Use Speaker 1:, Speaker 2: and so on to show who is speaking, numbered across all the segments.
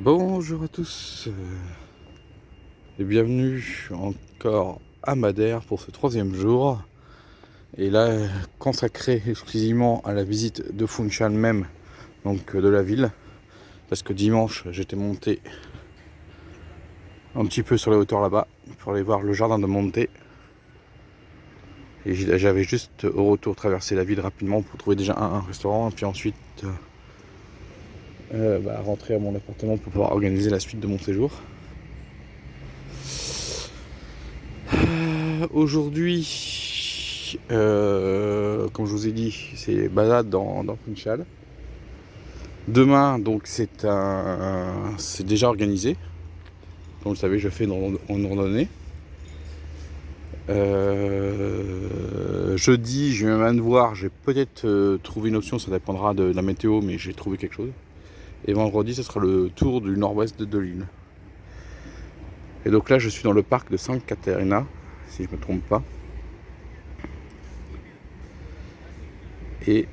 Speaker 1: Bonjour à tous et bienvenue encore à Madère pour ce troisième jour. Et là, consacré exclusivement à la visite de Funchal même, donc de la ville. Parce que dimanche, j'étais monté un petit peu sur les hauteurs là-bas pour aller voir le jardin de Monté. Et j'avais juste au retour traversé la ville rapidement pour trouver déjà un restaurant. Et puis ensuite rentrer à mon appartement pour pouvoir organiser la suite de mon séjour. Aujourd'hui, comme je vous ai dit, c'est balade dans Funchal. Demain, donc c'est déjà organisé. Comme vous le savez, je fais en randonnée. Jeudi, je viens de voir, j'ai peut-être trouvé une option, ça dépendra de la météo, mais j'ai trouvé quelque chose. Et vendredi, ce sera le tour du nord-ouest de l'île. Et donc là, je suis dans le parc de Sainte Caterina, si je ne me trompe pas. Et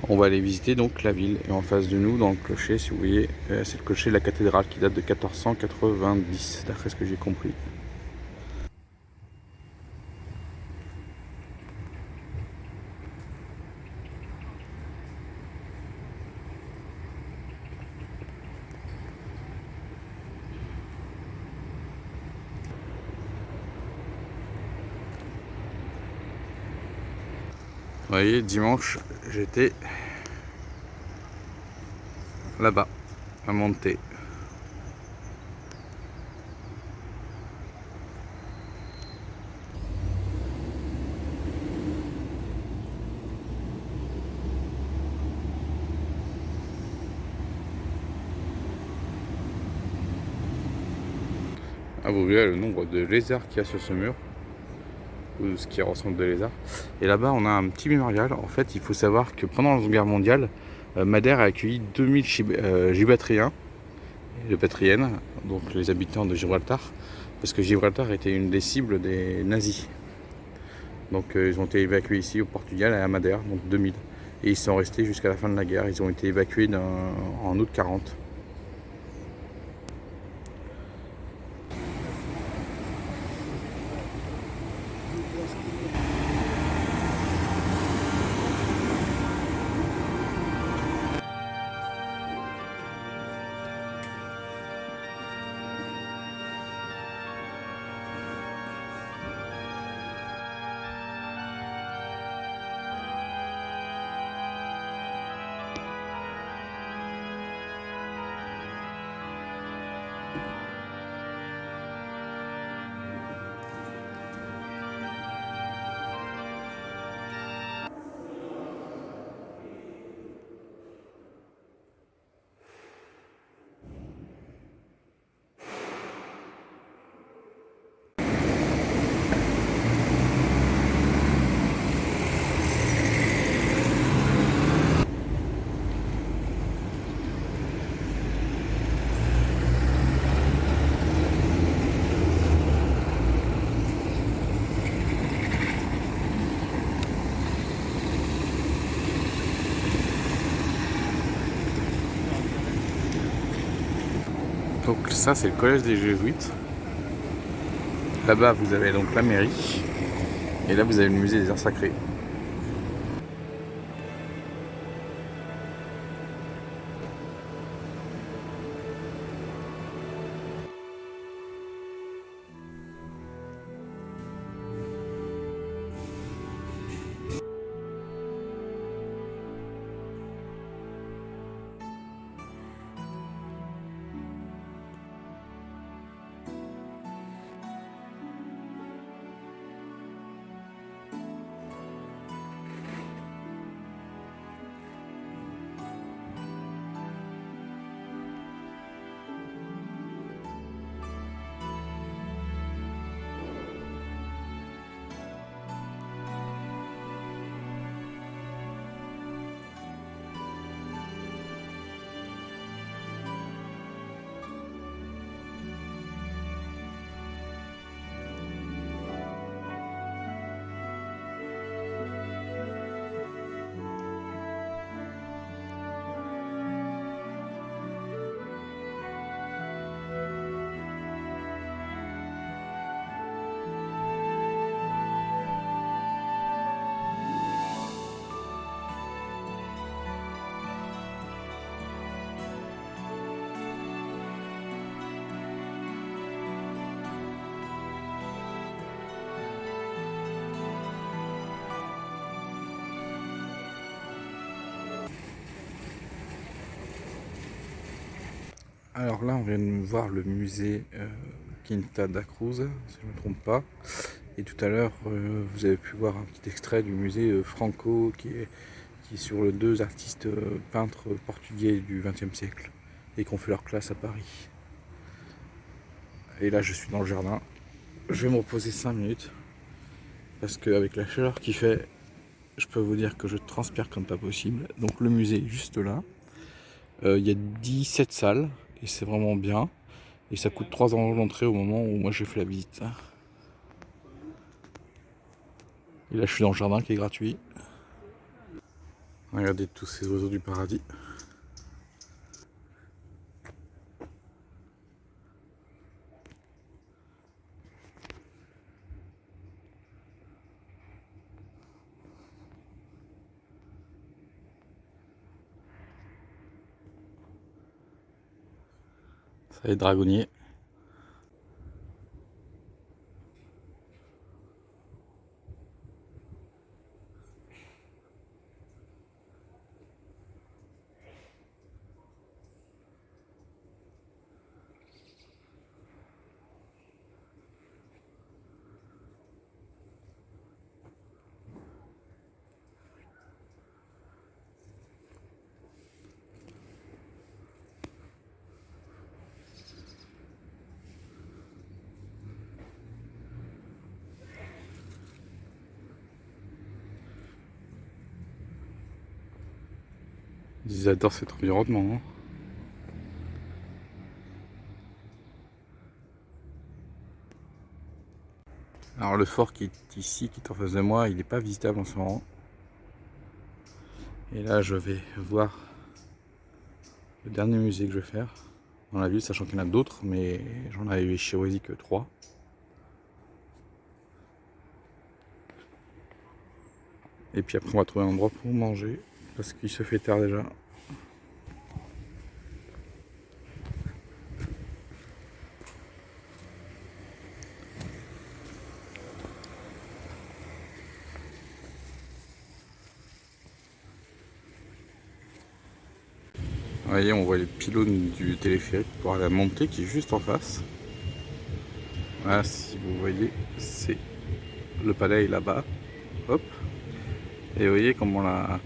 Speaker 1: on va aller visiter donc la ville. Et en face de nous, dans le clocher, si vous voyez, c'est le clocher de la cathédrale qui date de 1490, d'après ce que j'ai compris. Vous voyez, dimanche, j'étais là-bas, à Monté. Ah, vous verrez le nombre de lézards qu'il y a sur ce mur, ou ce qui ressemble de lézards. Et là-bas, on a un petit mémorial. En fait, il faut savoir que pendant la Seconde Guerre mondiale, Madère a accueilli 2000 Gibatriens, Gibatriennes, donc les habitants de Gibraltar, parce que Gibraltar était une des cibles des nazis. Donc ils ont été évacués ici au Portugal, à Madère, donc 2000. Et ils sont restés jusqu'à la fin de la guerre. Ils ont été évacués en août 40. Donc ça, c'est le collège des Jésuites. Là-bas, vous avez donc la mairie. Et là, vous avez le musée des arts sacrés. Alors là, on vient de voir le musée Quinta da Cruz, si je ne me trompe pas. Et tout à l'heure, vous avez pu voir un petit extrait du musée Franco, qui est sur les deux artistes peintres portugais du XXe siècle et qui ont fait leur classe à Paris. Et là, je suis dans le jardin. Je vais me reposer 5 minutes parce qu'avec la chaleur qu'il fait, je peux vous dire que je transpire comme pas possible. Donc le musée est juste là. Il y a 17 salles et c'est vraiment bien. Et ça coûte 3 € l'entrée au moment où moi j'ai fait la visite. Et là je suis dans le jardin qui est gratuit. Regardez tous ces oiseaux du paradis. Ça les dragonniers. Ils adorent cet environnement. Alors le fort qui est ici, qui est en face de moi, il n'est pas visitable en ce moment. Et là je vais voir le dernier musée que je vais faire dans la ville, sachant qu'il y en a d'autres, mais j'en avais choisi que 3. Et puis après on va trouver un endroit pour manger, parce qu'il se fait tard déjà. Vous voyez, on voit les pylônes du téléphérique pour aller à la montée qui est juste en face. Voilà, si vous voyez, c'est le palais est là-bas. Hop. Et vous voyez comment la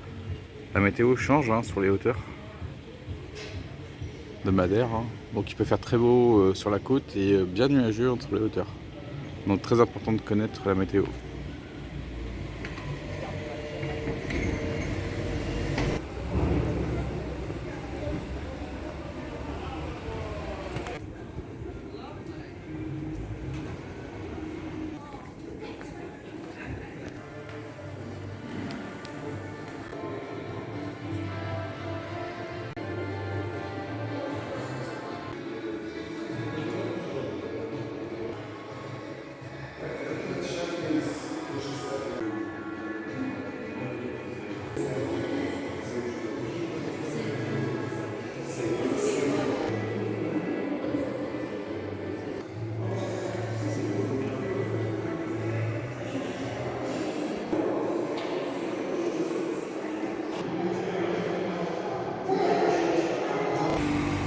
Speaker 1: météo change sur les hauteurs de Madère. Donc il peut faire très beau sur la côte et bien nuageux entre les hauteurs. Donc très important de connaître la météo.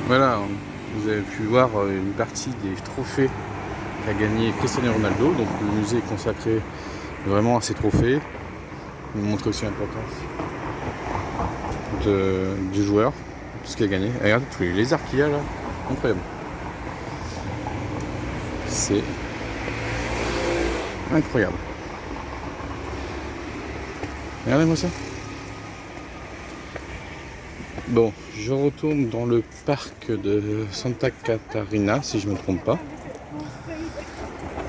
Speaker 1: Voilà, vous avez pu voir une partie des trophées qu'a gagné Cristiano Ronaldo. Donc le musée est consacré vraiment à ces trophées. Il montre aussi l'importance du joueur, tout ce qu'il a gagné. Et regardez tous les lézards qu'il y a là, incroyable. C'est incroyable. Regardez-moi ça. Bon, je retourne dans le parc de Santa Catarina, si je ne me trompe pas.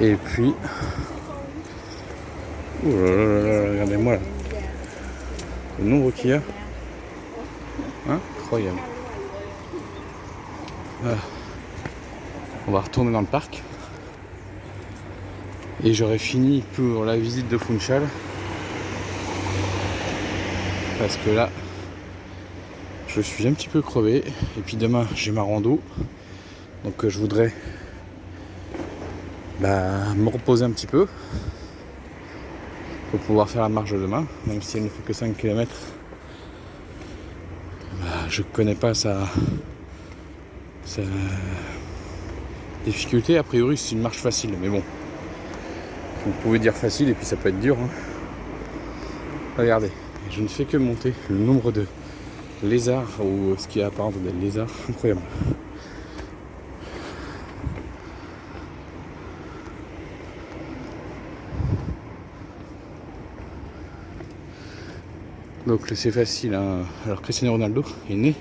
Speaker 1: Et puis... Ouh là là là, regardez-moi là. Le nombre qu'il y a. Incroyable. Voilà. On va retourner dans le parc. Et j'aurai fini pour la visite de Funchal. Parce que là... je suis un petit peu crevé et puis demain j'ai ma rando, donc je voudrais me reposer un petit peu pour pouvoir faire la marche de demain, même si elle ne fait que 5 km. Je connais pas Ça... Difficulté, a priori c'est une marche facile, mais bon. Vous pouvez dire facile et puis ça peut être dur. Hein. Regardez, je ne fais que monter le nombre de lézards, ou ce qui est apparent des lézards, incroyable. Donc c'est facile, hein. Alors Cristiano Ronaldo est né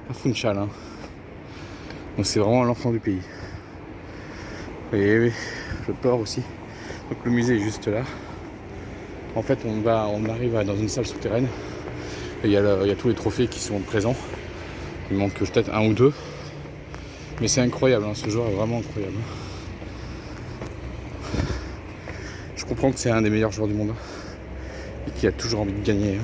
Speaker 1: à Funchal, hein. Donc c'est vraiment l'enfant du pays. Et oui, le port aussi. Donc le musée est juste là. En fait on arrive dans une salle souterraine. Et il y a tous les trophées qui sont présents. Il manque peut-être un ou deux. Mais c'est incroyable, hein. Ce joueur est vraiment incroyable. Je comprends que c'est un des meilleurs joueurs du monde. Et qui a toujours envie de gagner.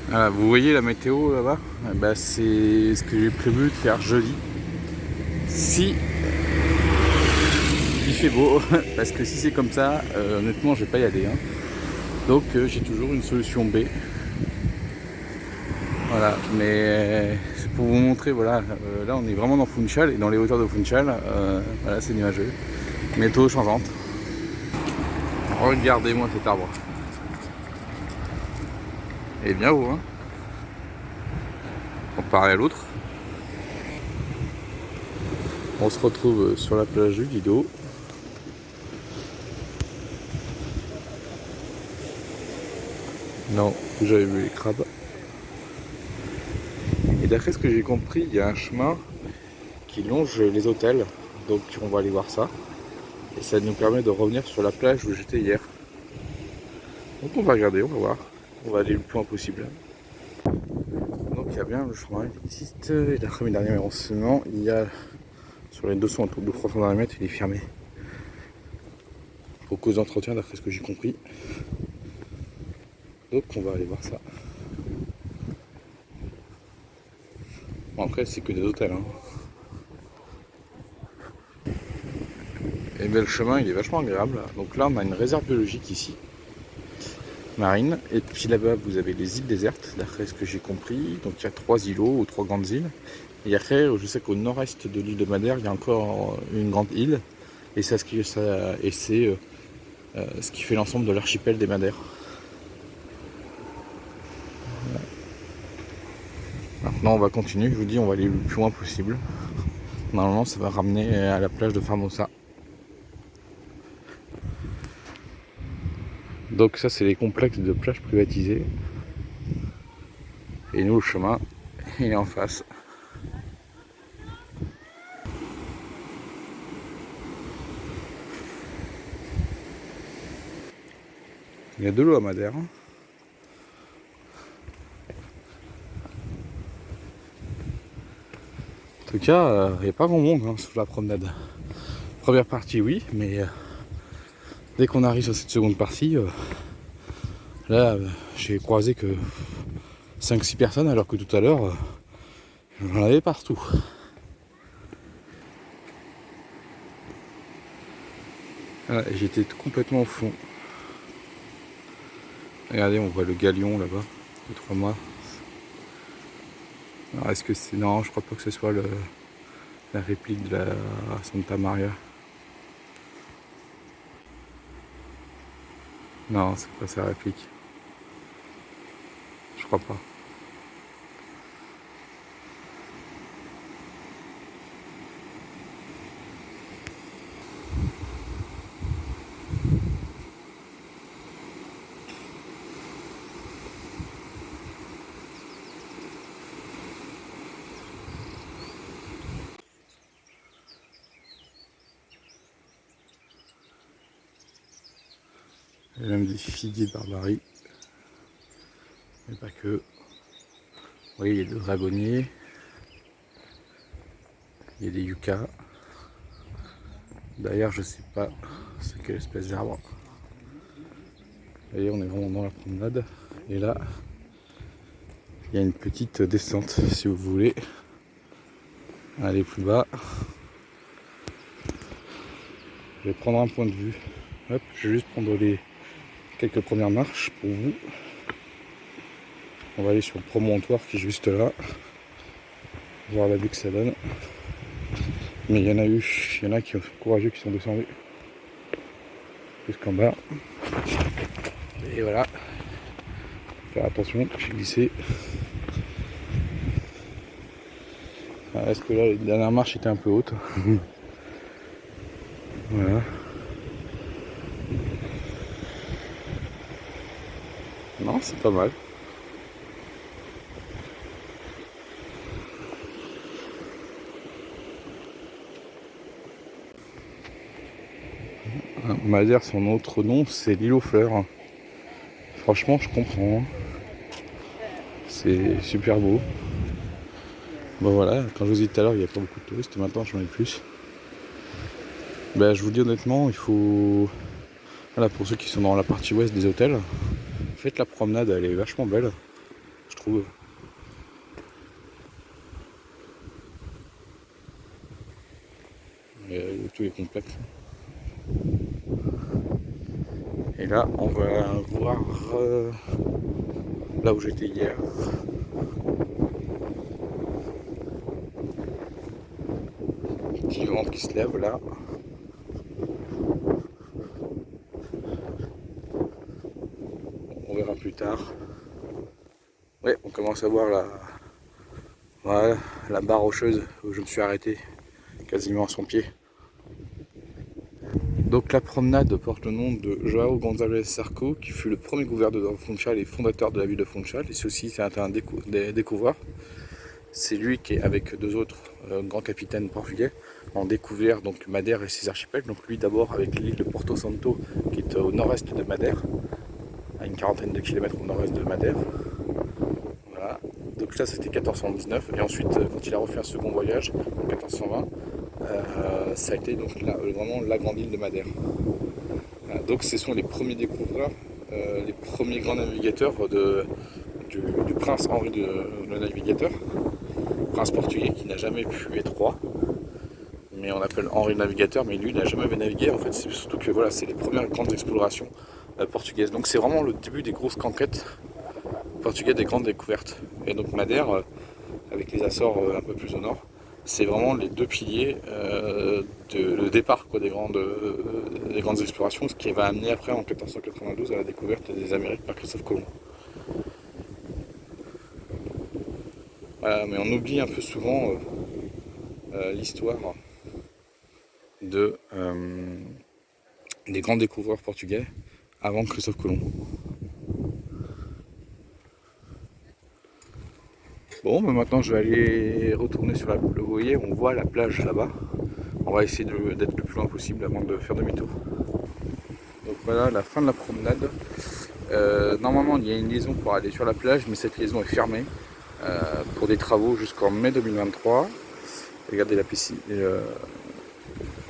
Speaker 1: Voilà, vous voyez la météo là-bas, bah, c'est ce que j'ai prévu de faire jeudi. Si il fait beau, parce que si c'est comme ça, honnêtement je vais pas y aller. Hein. Donc j'ai toujours une solution B. Voilà, mais c'est pour vous montrer, voilà, là on est vraiment dans Funchal et dans les hauteurs de Funchal, voilà c'est nuageux. Météo changeante. Regardez-moi cet arbre. Il est bien haut, hein. Comparé à l'autre. On se retrouve sur la plage du Lido. Non, j'avais vu les crabes. Et d'après ce que j'ai compris, il y a un chemin qui longe les hôtels. Donc on va aller voir ça. Et ça nous permet de revenir sur la plage où j'étais hier. Donc on va regarder, on va voir. On va aller le plus loin possible. Donc il y a bien le chemin, il existe. Et d'après mes derniers renseignements, il y a sur les 200 autour de 300 derniers mètres, il est fermé. Pour cause d'entretien, d'après ce que j'ai compris. Donc on va aller voir ça. Bon, après c'est que des hôtels. Hein. Et bien le chemin il est vachement agréable. Donc là on a une réserve biologique ici. Marine. Et puis là-bas vous avez les îles désertes, d'après ce que j'ai compris. Donc il y a 3 îlots ou 3 grandes îles. Et après je sais qu'au nord-est de l'île de Madère il y a encore une grande île. Et c'est ce qui fait l'ensemble de l'archipel des Madères. Maintenant on va continuer, je vous dis on va aller le plus loin possible. Normalement ça va ramener à la plage de Formosa. Donc ça c'est les complexes de plages privatisés. Et nous le chemin il est en face. Il y a de l'eau à Madère. En tout cas, il n'y a pas grand monde hein, sur la promenade. Première partie oui, mais dès qu'on arrive sur cette seconde partie, là j'ai croisé que 5-6 personnes alors que tout à l'heure j'en avais partout. Voilà, j'étais complètement au fond. Regardez, on voit le galion là-bas, de 3 mois. Alors est-ce que c'est... Non, je crois pas que ce soit la réplique de la Santa Maria. Non, c'est pas sa réplique. Je crois pas. Il y a même des figuiers de Barbarie. Mais pas que. Vous voyez, il y a des dragonniers. Il y a des yuccas. D'ailleurs, je sais pas c'est quelle espèce d'arbre. Vous voyez, on est vraiment dans la promenade. Et là, il y a une petite descente si vous voulez aller plus bas. Je vais prendre un point de vue. Hop, je vais juste prendre les quelques premières marches pour vous. On va aller sur le promontoire qui est juste là. Voir la vue que ça donne. Mais il y en a qui sont courageux qui sont descendus jusqu'en bas. Et voilà. Faire attention, j'ai glissé. Est-ce que là, la dernière marche était un peu haute. Voilà. Non, c'est pas mal. Madère, son autre nom, c'est l'île aux fleurs. Franchement, je comprends. C'est super beau. Bon voilà, quand je vous ai dit tout à l'heure, il n'y a pas beaucoup de touristes. Maintenant, j'en ai plus. Ben, je vous dis honnêtement, il faut... Voilà, pour ceux qui sont dans la partie ouest des hôtels, faites la promenade, elle est vachement belle, je trouve. Tout est complexe. Et là, on va voir là où j'étais hier. Petit vent qui se lève là. On verra plus tard. Ouais, on commence à voir la barre rocheuse où je me suis arrêté, quasiment à son pied. Donc la promenade porte le nom de João Gonçalves Sarco, qui fut le premier gouverneur de Funchal et fondateur de la ville de Funchal. Et ceci, c'est un découvreur. C'est lui qui, avec deux autres grands capitaines portugais, ont découvert donc Madère et ses archipels. Donc lui d'abord avec l'île de Porto Santo, qui est au nord-est de Madère, à une quarantaine de kilomètres au nord-est de Madère. Voilà. Donc ça c'était 1419. Et ensuite, quand il a refait un second voyage, en 1420, ça a été donc vraiment la grande île de Madère. Voilà, donc ce sont les premiers découvreurs, les premiers grands navigateurs du prince Henri le Navigateur, prince portugais qui n'a jamais pu être roi, mais on l'appelle Henri le Navigateur, mais lui il n'a jamais navigué. En fait, c'est surtout que voilà, c'est les premières grandes explorations portugaises. Donc c'est vraiment le début des grosses conquêtes portugaises, des grandes découvertes. Et donc Madère, avec les Açores un peu plus au nord, c'est vraiment les deux piliers le départ des grandes explorations, ce qui va amener après en 1492 à la découverte des Amériques par Christophe Colomb. Voilà, mais on oublie un peu souvent l'histoire des grands découvreurs portugais avant Christophe Colomb. Bon, mais maintenant je vais aller retourner sur la... Vous voyez, on voit la plage là-bas. On va essayer d'être le plus loin possible avant de faire demi-tour. Donc voilà la fin de la promenade. Normalement il y a une liaison pour aller sur la plage, mais cette liaison est fermée pour des travaux jusqu'en mai 2023. Regardez la piscine,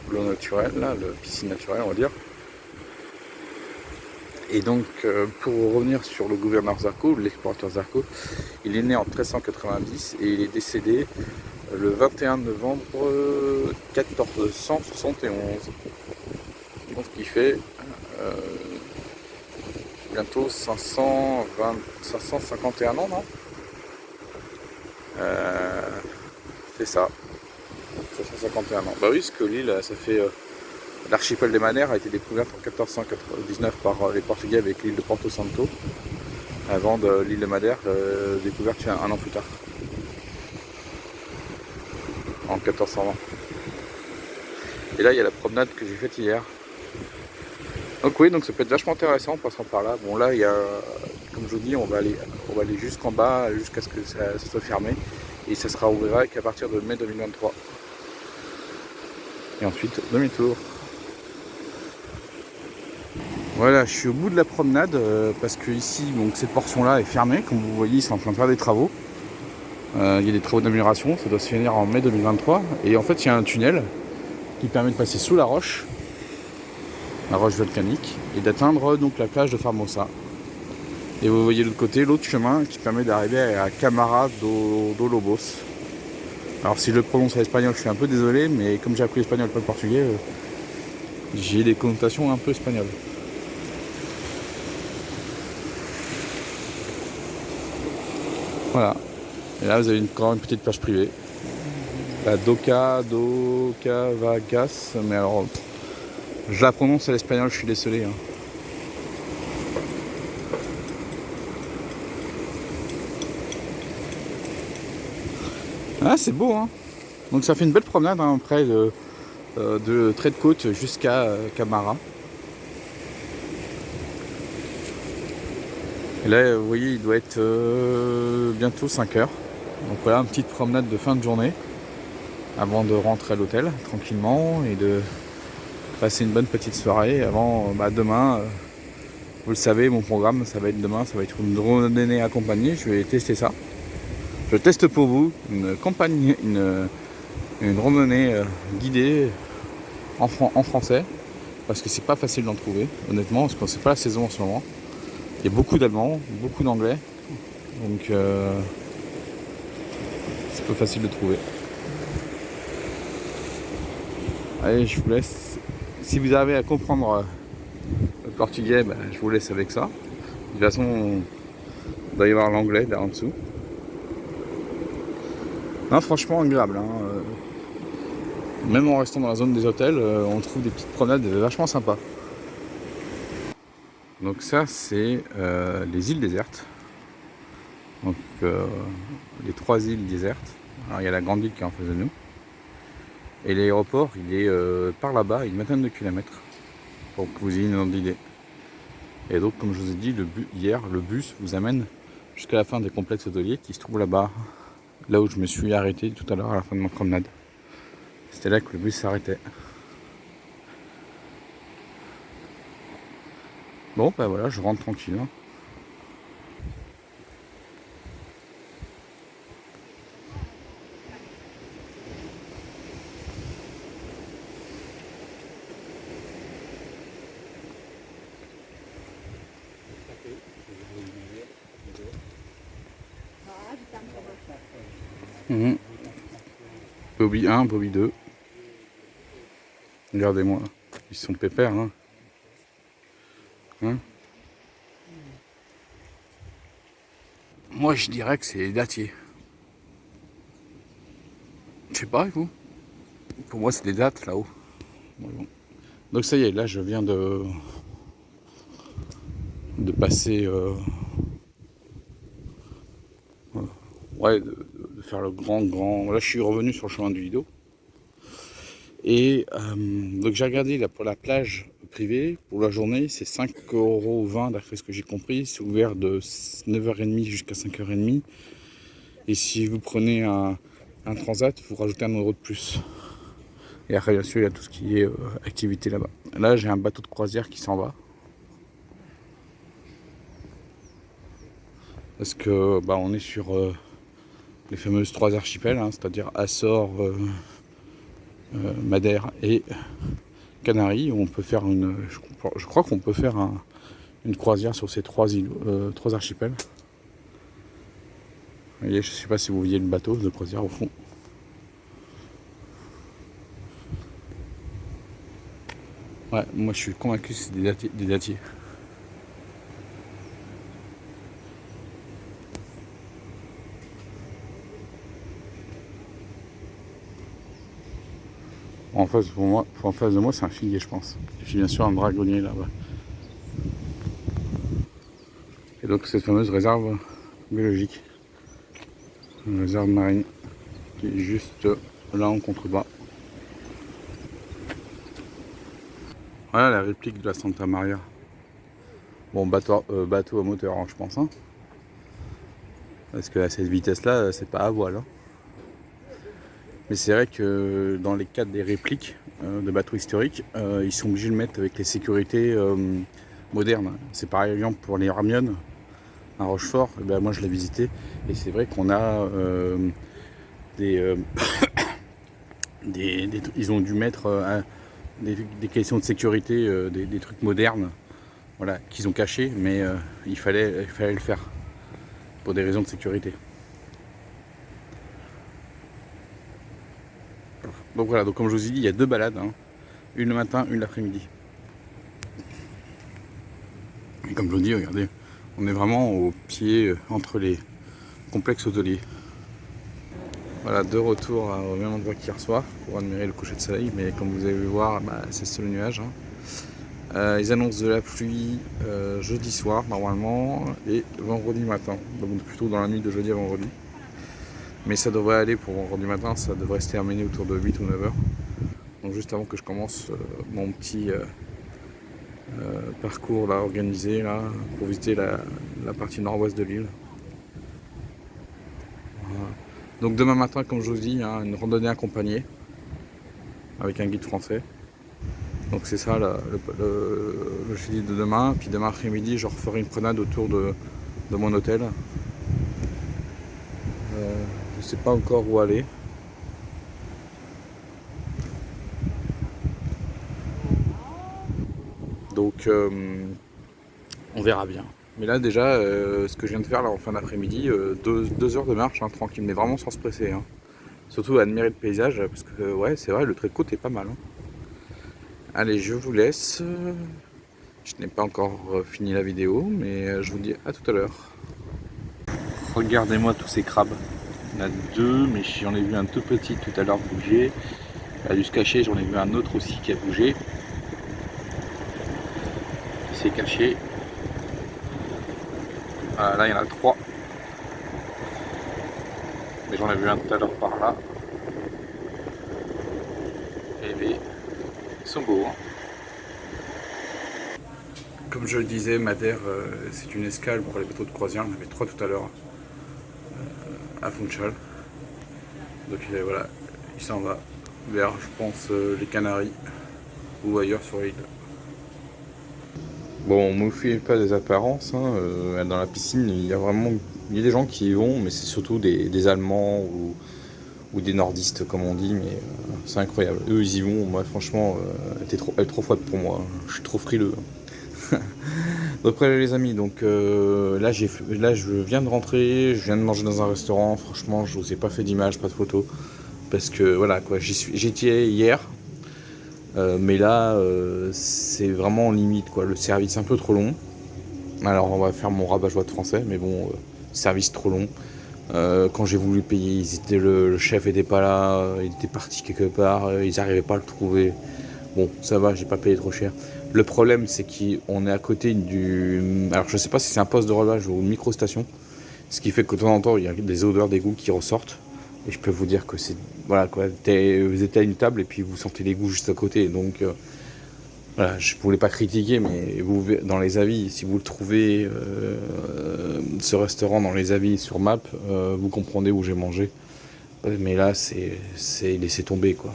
Speaker 1: l'eau naturelle, là, la piscine naturelle on va dire. Et donc pour revenir sur le gouverneur Zarco, l'explorateur Zarco, il est né en 1390 et il est décédé le 21 novembre 1471. Donc ce qui fait bientôt 551 ans, non c'est ça, 551 ans. Bah oui, parce que l'île, ça fait... l'archipel des Madères a été découverte en 1499 par les Portugais avec l'île de Porto Santo, avant de l'île de Madère découverte un an plus tard, en 1420. Et là il y a la promenade que j'ai faite hier. Donc oui, donc ça peut être vachement intéressant en passant par là. Bon là il y a, comme je vous dis, on va aller jusqu'en bas jusqu'à ce que ça soit fermé. Et ça sera ouvert qu'à partir de mai 2023. Et ensuite demi-tour. Voilà, je suis au bout de la promenade parce que ici, donc cette portion-là est fermée. Comme vous voyez, ils sont en train de faire des travaux. Il y a des travaux d'amélioration, ça doit se finir en mai 2023. Et en fait, il y a un tunnel qui permet de passer sous la roche volcanique, et d'atteindre donc la plage de Formosa. Et vous voyez de l'autre côté l'autre chemin qui permet d'arriver à Camara do Lobos. Alors si je le prononce à l'espagnol, je suis un peu désolé, mais comme j'ai appris l'espagnol pas le portugais, j'ai des connotations un peu espagnoles. Voilà. Et là, vous avez encore une petite plage privée. La Doca Vagas. Mais alors, je la prononce à l'espagnol, je suis désolé. Hein. Ah, c'est beau, hein. Donc ça fait une belle promenade hein, près de trait de côte jusqu'à Camara. Et là, vous voyez, il doit être bientôt 5 heures. Donc voilà, une petite promenade de fin de journée avant de rentrer à l'hôtel tranquillement et de passer une bonne petite soirée avant demain. Vous le savez, mon programme, ça va être demain, ça va être une randonnée accompagnée. Je vais tester ça. Je teste pour vous une randonnée guidée en français, parce que c'est pas facile d'en trouver, honnêtement, parce que c'est pas la saison en ce moment. Il y a beaucoup d'Allemands, beaucoup d'Anglais, donc c'est pas facile de trouver. Allez, je vous laisse. Si vous arrivez à comprendre le portugais, je vous laisse avec ça. De toute façon, il doit y avoir l'anglais là en dessous. Non, franchement agréable. Hein. Même en restant dans la zone des hôtels, on trouve des petites promenades vachement sympas. Donc ça, c'est les îles désertes. Donc les 3 îles désertes. Alors il y a la grande île qui est en face de nous. Et l'aéroport, il est par là-bas, une vingtaine de kilomètres. Pour que vous ayez une ordre d'idée. Et donc, comme je vous ai dit hier, le bus vous amène jusqu'à la fin des complexes hôteliers qui se trouvent là-bas. Là où je me suis arrêté tout à l'heure à la fin de ma promenade. C'était là que le bus s'arrêtait. Bon, voilà, je rentre tranquille. Hein. Bobby 1, Bobby 2. Regardez-moi, ils sont pépères. Hein. Moi, je dirais que c'est les dattiers. Je sais pas, vous. Pour moi, c'est des dattes là-haut. Bon. Donc ça y est, là, je viens de passer... de faire le grand... Là, je suis revenu sur le chemin du Lido. Et donc j'ai regardé là, pour la plage privée, pour la journée, c'est 5,20 € d'après ce que j'ai compris. C'est ouvert de 9h30 jusqu'à 5h30. Et si vous prenez un transat, vous rajoutez 1 € de plus. Et après, bien sûr, il y a tout ce qui est activité là-bas. Là, j'ai un bateau de croisière qui s'en va. Parce que on est sur les fameuses 3 archipels, hein, c'est-à-dire Açores, Madère et Canaries. Où on peut faire je crois qu'on peut faire une croisière sur ces 3 îles, 3 archipels. Vous voyez, je ne sais pas si vous voyez le bateau de croisière au fond. Ouais, moi je suis convaincu que c'est des dattiers. En face de moi, c'est un figuier, je pense. Et puis bien sûr un dragonnier là-bas. Et donc cette fameuse réserve biologique, une réserve marine, qui est juste là en contrebas. Voilà la réplique de la Santa Maria. Bon, bateau à moteur, hein, je pense. Hein. Parce que à cette vitesse-là, c'est pas à voile. Hein. Mais c'est vrai que dans les cas des répliques de bateaux historiques, ils sont obligés de le mettre avec les sécurités modernes. C'est par exemple pour les Ramionnes à Rochefort. Moi je l'ai visité et c'est vrai qu'on a ils ont dû mettre des questions de sécurité, des trucs modernes, voilà, qu'ils ont cachés, mais il fallait le faire pour des raisons de sécurité. Donc voilà, donc comme je vous ai dit, il y a 2 balades. Hein. une le matin, une l'après-midi. Et comme je vous dis, regardez, on est vraiment au pied entre les complexes hôteliers. Voilà, de retour au même endroit qu'hier soir pour admirer le coucher de soleil, mais comme vous avez pu voir, c'est seul le nuage. Ils annoncent de la pluie jeudi soir normalement et vendredi matin, donc plutôt dans la nuit de jeudi à vendredi. Mais ça devrait aller pour vendredi matin, ça devrait se terminer autour de 8 ou 9 heures. Donc juste avant que je commence mon petit parcours là, organisé là, pour visiter la partie nord-ouest de l'île. Voilà. Donc demain matin, comme je vous dis, une randonnée accompagnée avec un guide français. Donc c'est ça le jeudi de demain. Puis demain après-midi, je referai une promenade autour de mon hôtel. Je sais pas encore où aller. Donc on verra bien. Mais là déjà, ce que je viens de faire là en fin d'après-midi, 2 heures de marche, tranquille, mais vraiment sans se presser. Surtout à admirer le paysage, parce que ouais, c'est vrai, le trait de côte est pas mal. Allez, je vous laisse. Je n'ai pas encore fini la vidéo, mais je vous dis à tout à l'heure. Regardez-moi tous ces crabes. Il y en a 2, mais j'en ai vu un tout petit tout à l'heure bouger. Il a dû se cacher, j'en ai vu un autre aussi qui a bougé. Il s'est caché. Là, il y en a 3. Mais j'en ai vu un tout à l'heure par là. Et ils sont beaux. Comme je le disais, Madère, c'est une escale pour les bateaux de croisière. Il y en avait 3 tout à l'heure à Funchal. Donc voilà, il s'en va vers, je pense, les Canaries ou ailleurs sur l'île. Bon, ne me fiez pas des apparences. Dans la piscine, il y a des gens qui y vont, mais c'est surtout des Allemands ou des nordistes, comme on dit. Mais c'est incroyable. Eux, ils y vont. Moi, franchement, elle est trop froide pour moi. Je suis trop frileux. Donc voilà les amis, donc là je viens de rentrer, je viens de manger dans un restaurant, franchement je vous ai pas fait d'image, pas de photos, parce que voilà quoi, j'étais hier, mais là c'est vraiment limite quoi, le service un peu trop long. Alors on va faire mon rabat-joie de français, mais bon, service trop long. Quand j'ai voulu payer, le chef était pas là, il était parti quelque part, ils n'arrivaient pas à le trouver. Bon, ça va, j'ai pas payé trop cher. Le problème, c'est qu'on est à côté du... Alors, je sais pas si c'est un poste de relevage ou une micro-station. Ce qui fait que de temps en temps, il y a des odeurs d'égout qui ressortent. Et je peux vous dire que c'est... Voilà, quoi. Vous êtes à une table et puis vous sentez l'égout juste à côté. Donc, voilà, je voulais pas critiquer, mais vous, dans les avis, si vous le trouvez, ce restaurant dans les avis sur Map, vous comprenez où j'ai mangé. Mais là, c'est laisser tomber, quoi.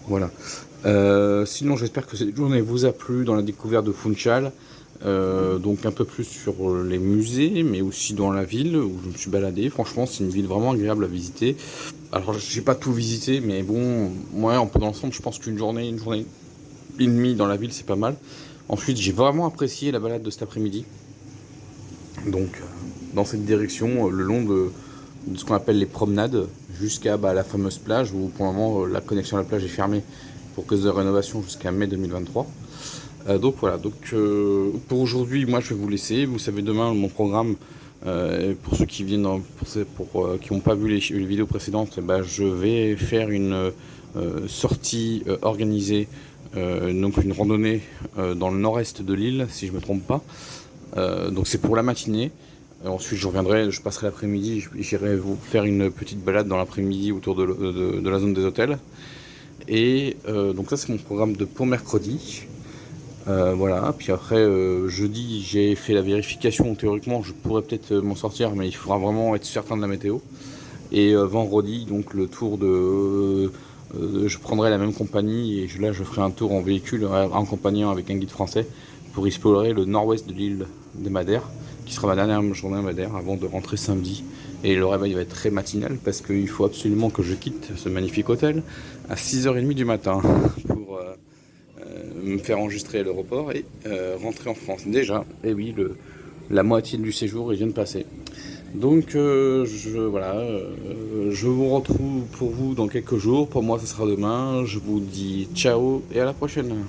Speaker 1: Voilà. Sinon, j'espère que cette journée vous a plu dans la découverte de Funchal. Donc un peu plus sur les musées, mais aussi dans la ville où je me suis baladé. Franchement, c'est une ville vraiment agréable à visiter. Alors, j'ai pas tout visité, mais bon, moi, dans l'ensemble, je pense qu'une journée et demie dans la ville, c'est pas mal. Ensuite, j'ai vraiment apprécié la balade de cet après-midi. Donc, dans cette direction, le long de ce qu'on appelle les promenades, jusqu'à la fameuse plage, où pour le moment, la connexion à la plage est fermée pour cause de rénovation jusqu'à mai 2023. Donc voilà, pour aujourd'hui, moi je vais vous laisser. Vous savez, demain, mon programme, pour ceux qui viennent, qui n'ont pas vu les vidéos précédentes, je vais faire une sortie organisée, donc une randonnée dans le nord-est de l'île, si je ne me trompe pas. Donc c'est pour la matinée. Ensuite, je passerai l'après-midi, j'irai vous faire une petite balade dans l'après-midi autour de la zone des hôtels. Et donc ça, c'est mon programme pour mercredi. Voilà, puis après jeudi j'ai fait la vérification, théoriquement je pourrais peut-être m'en sortir, mais il faudra vraiment être certain de la météo. Et vendredi, donc le tour je prendrai la même compagnie et là je ferai un tour en véhicule en accompagnant avec un guide français pour explorer le nord-ouest de l'île de Madère, qui sera ma dernière journée à Madère avant de rentrer samedi. Et le réveil va être très matinal parce qu'il faut absolument que je quitte ce magnifique hôtel à 6h30 du matin pour me faire enregistrer à l'aéroport et rentrer en France. Déjà, et oui, la moitié du séjour il vient de passer. Donc je vous retrouve pour vous dans quelques jours. Pour moi, ce sera demain. Je vous dis ciao et à la prochaine.